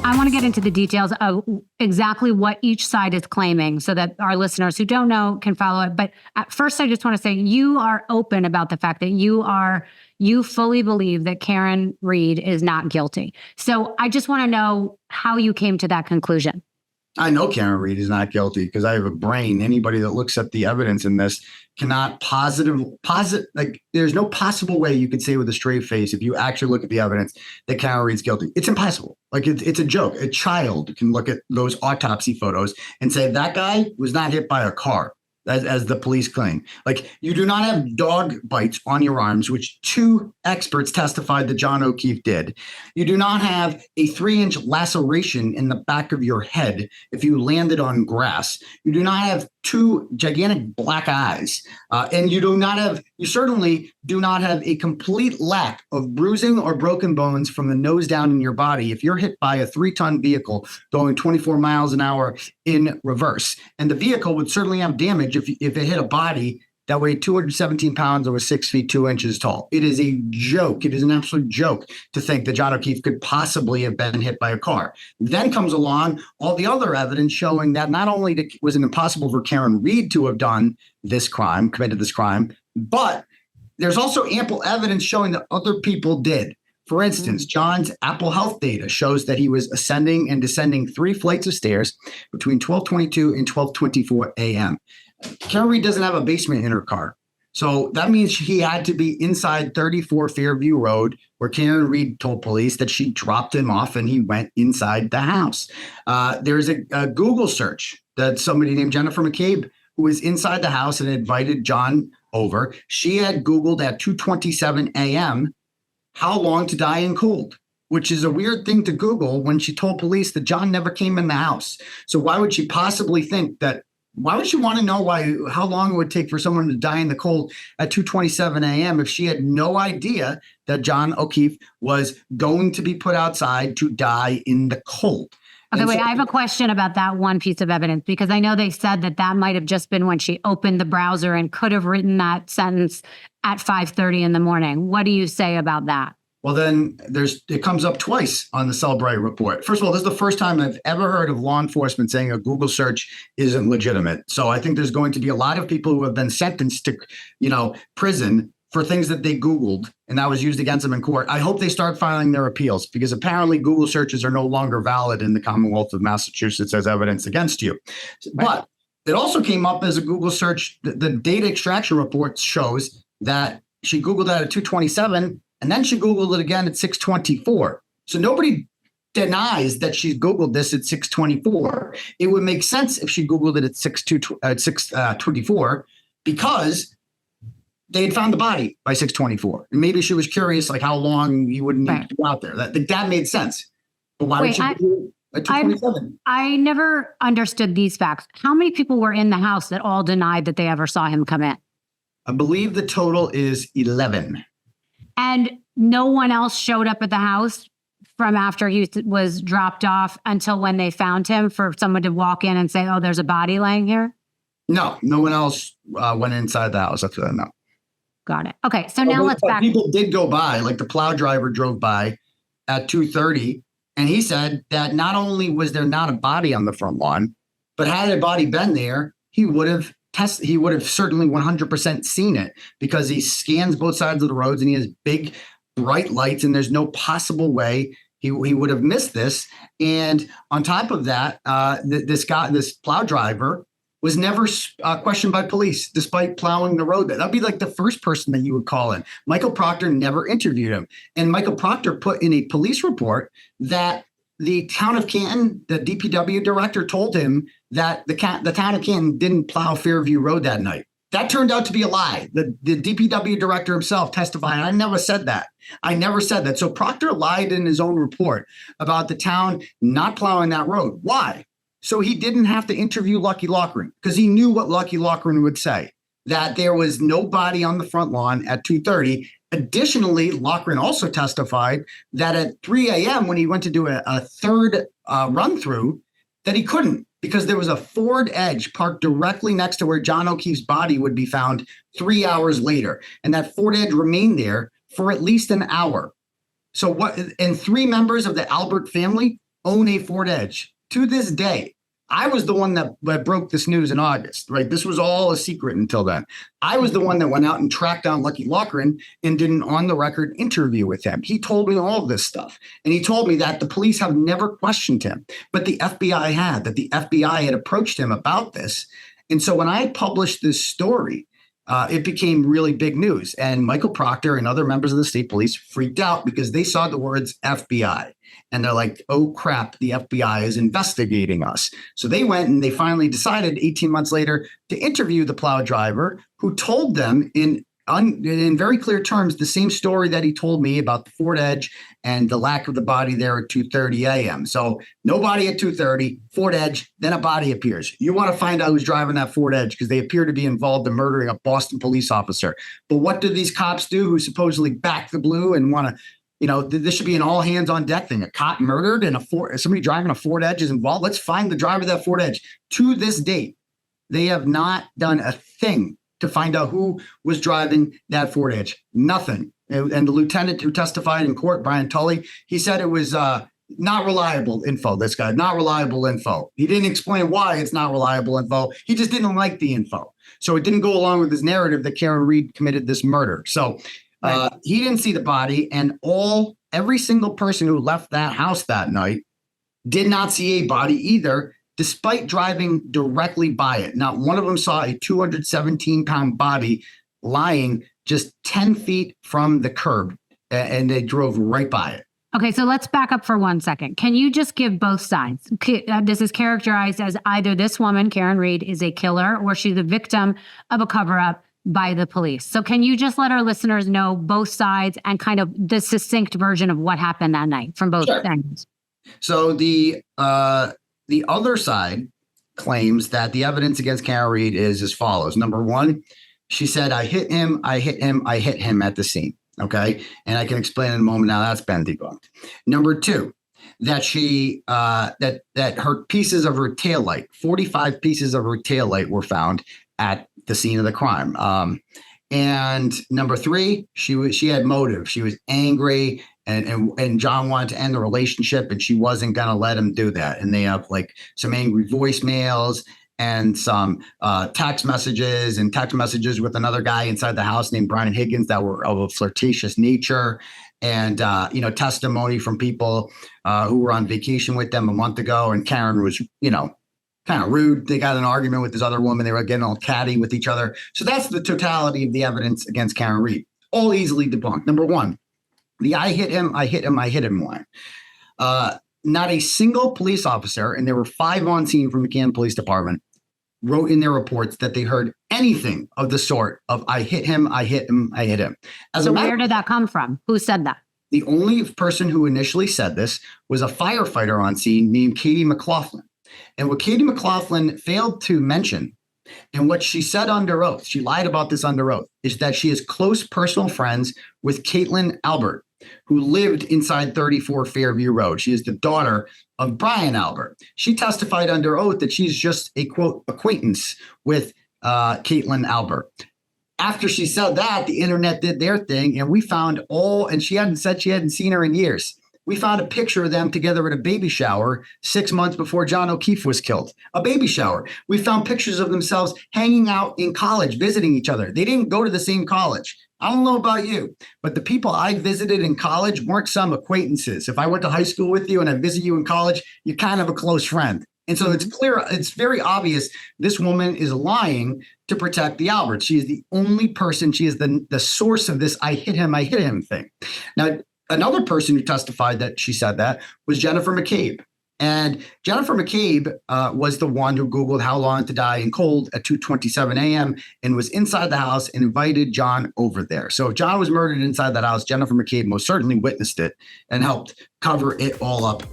I want to get into the details of exactly what each side is claiming so that our listeners who don't know can follow it. But at first, I just want to say you are open about the fact that you fully believe that Karen Reed is not guilty. So I just want to know how you came to that conclusion. I know Karen Reed is not guilty because I have a brain. Anybody that looks at the evidence in this cannot like there's no possible way you could say with a straight face, if you actually look at the evidence, that Karen Reed's guilty. It's impossible. Like it's a joke. A child can look at those autopsy photos and say that guy was not hit by a car. As the police claim. Like, you do not have dog bites on your arms, which 2 experts testified that John O'Keefe did. You do not have a 3-inch laceration in the back of your head if you landed on grass. You do not have 2 gigantic black eyes. And you certainly do not have a complete lack of bruising or broken bones from the nose down in your body if you're hit by a 3-ton vehicle going 24 miles an hour in reverse. And the vehicle would certainly have damage if it hit a body that weighed 217 pounds or was 6 feet 2 inches tall. It is a joke. It is an absolute joke to think that John O'Keefe could possibly have been hit by a car. Then comes along all the other evidence showing that not only was it impossible for Karen Reed to have committed this crime, but there's also ample evidence showing that other people did. For instance, John's Apple Health data shows that he was ascending and descending 3 flights of stairs between 12:22 and 12:24 a.m. Karen Reed doesn't have a basement in her car. So that means he had to be inside 34 Fairview Road, where Karen Reed told police that she dropped him off and he went inside the house. There's a Google search that somebody named Jennifer McCabe, who was inside the house and invited John over. She had Googled at 2:27 a.m. how long to die in cold, which is a weird thing to Google when she told police that John never came in the house. So why would she possibly think that? Why would she want to know how long it would take for someone to die in the cold at 2:27 a.m. if she had no idea that John O'Keefe was going to be put outside to die in the cold? Okay, wait, I have a question about that one piece of evidence, because I know they said that might have just been when she opened the browser and could have written that sentence at 5:30 in the morning. What do you say about that? Well, then it comes up twice on the Cellbrite report. First of all, this is the first time I've ever heard of law enforcement saying a Google search isn't legitimate. So I think there's going to be a lot of people who have been sentenced to, prison for things that they Googled and that was used against them in court. I hope they start filing their appeals, because apparently Google searches are no longer valid in the Commonwealth of Massachusetts as evidence against you. Right. But it also came up as a Google search. The data extraction report shows that she Googled that at 2:27. And then she Googled it again at 6:24. So nobody denies that she Googled this at 6:24. It would make sense if she Googled it at 6:24 because they had found the body by 6:24. And maybe she was curious, like how long you would need to go out there. That made sense. But why would she Google at 2:27? I never understood these facts. How many people were in the house that all denied that they ever saw him come in? I believe the total is 11. And no one else showed up at the house from after he was dropped off until when they found him, for someone to walk in and say, oh, there's a body laying here? No one else went inside the house. That's what I know. Got it. Okay, so now let's back. People did go by, like the plow driver drove by at 2:30, and he said that not only was there not a body on the front lawn, but had a body been there, he would have certainly 100% seen it, because he scans both sides of the roads and he has big, bright lights, and there's no possible way he would have missed this. And on top of that, this plow driver was never questioned by police, despite plowing the road. That'd be like the first person that you would call in. Michael Proctor never interviewed him. And Michael Proctor put in a police report that the town of Canton, the DPW director, told him that the town of Canton didn't plow Fairview Road that night. That turned out to be a lie. The DPW director himself testified, I never said that. So Proctor lied in his own report about the town not plowing that road. Why? So he didn't have to interview Lucky Loughran, because he knew what Lucky Loughran would say, that there was no body on the front lawn at 2:30. Additionally, Loughran also testified that at 3 a.m. when he went to do a third run through, that he couldn't, because there was a Ford Edge parked directly next to where John O'Keefe's body would be found 3 hours later. And that Ford Edge remained there for at least an hour. So and 3 members of the Albert family own a Ford Edge to this day. I was the one that broke this news in August, right? This was all a secret until then. I was the one that went out and tracked down Lucky Lochran and did an on-the-record interview with him. He told me all of this stuff. And he told me that the police have never questioned him, but the FBI had, that the FBI had approached him about this. And so when I published this story, it became really big news. And Michael Proctor and other members of the state police freaked out because they saw the words FBI. And they're like, oh, crap, the FBI is investigating us. So they went and they finally decided 18 months later to interview the plow driver, who told them in very clear terms the same story that he told me about the Ford Edge and the lack of the body there at 2:30 a.m. So no body at 2:30, Ford Edge, then a body appears. You want to find out who's driving that Ford Edge because they appear to be involved in murdering a Boston police officer. But what do these cops do who supposedly back the blue and want to, this should be an all hands on deck thing. A cop murdered and somebody driving a Ford Edge is involved. Let's find the driver of that Ford Edge. To this date, they have not done a thing to find out who was driving that Ford Edge. Nothing. And the lieutenant who testified in court, Brian Tully, he said it was not reliable info. This guy, not reliable info. He didn't explain why it's not reliable info. He just didn't like the info. So it didn't go along with his narrative that Karen Reed committed this murder. So he didn't see the body, and every single person who left that house that night did not see a body either, despite driving directly by it. Not one of them saw a 217-pound body lying just 10 feet from the curb, and they drove right by it. Okay, so let's back up for 1 second. Can you just give both sides? This is characterized as either this woman, Karen Reed, is a killer or she's a victim of a cover-up by the police. So can you just let our listeners know both sides and kind of the succinct version of what happened that night from both angles? So the other side claims that the evidence against Karen Reed is as follows. Number one, she said, I hit him at the scene. Okay. And I can explain in a moment now that's been debunked. Number two, that she that her pieces of her taillight, 45 pieces of her taillight were found at the scene of the crime. And number three, she had motive. She was angry, and John wanted to end the relationship, and she wasn't going to let him do that. And they have like some angry voicemails and some text messages with another guy inside the house named Brian Higgins that were of a flirtatious nature, and testimony from people who were on vacation with them a month ago. And Karen was, kind of rude. They got in an argument with this other woman. They were getting all catty with each other. So that's the totality of the evidence against Karen Reed. All easily debunked. Number one, the I hit him line. Not a single police officer, and there were 5 on scene from the Canton Police Department, wrote in their reports that they heard anything of the sort of I hit him. So where did that come from? Who said that? The only person who initially said this was a firefighter on scene named Katie McLaughlin. And what Katie McLaughlin failed to mention, and what she said under oath, she lied about this under oath, is that she is close personal friends with Caitlin Albert, who lived inside 34 Fairview Road. She is the daughter of Brian Albert. She testified under oath that she's just a, quote, acquaintance with Caitlin Albert. After she said that, the internet did their thing, and we found and she hadn't said she hadn't seen her in years. We found a picture of them together at a baby shower 6 months before John O'Keefe was killed. A baby shower. We found pictures of themselves hanging out in college, visiting each other. They didn't go to the same college. I don't know about you, but the people I visited in college weren't some acquaintances. If I went to high school with you and I visit you in college, you're kind of a close friend. And so it's clear, it's very obvious this woman is lying to protect the Alberts. She is the only person, she is the source of this I hit him thing. Now, another person who testified that she said that was Jennifer McCabe. And Jennifer McCabe was the one who Googled how long to die in cold at 2:27 a.m. and was inside the house and invited John over there. So if John was murdered inside that house, Jennifer McCabe most certainly witnessed it and helped cover it all up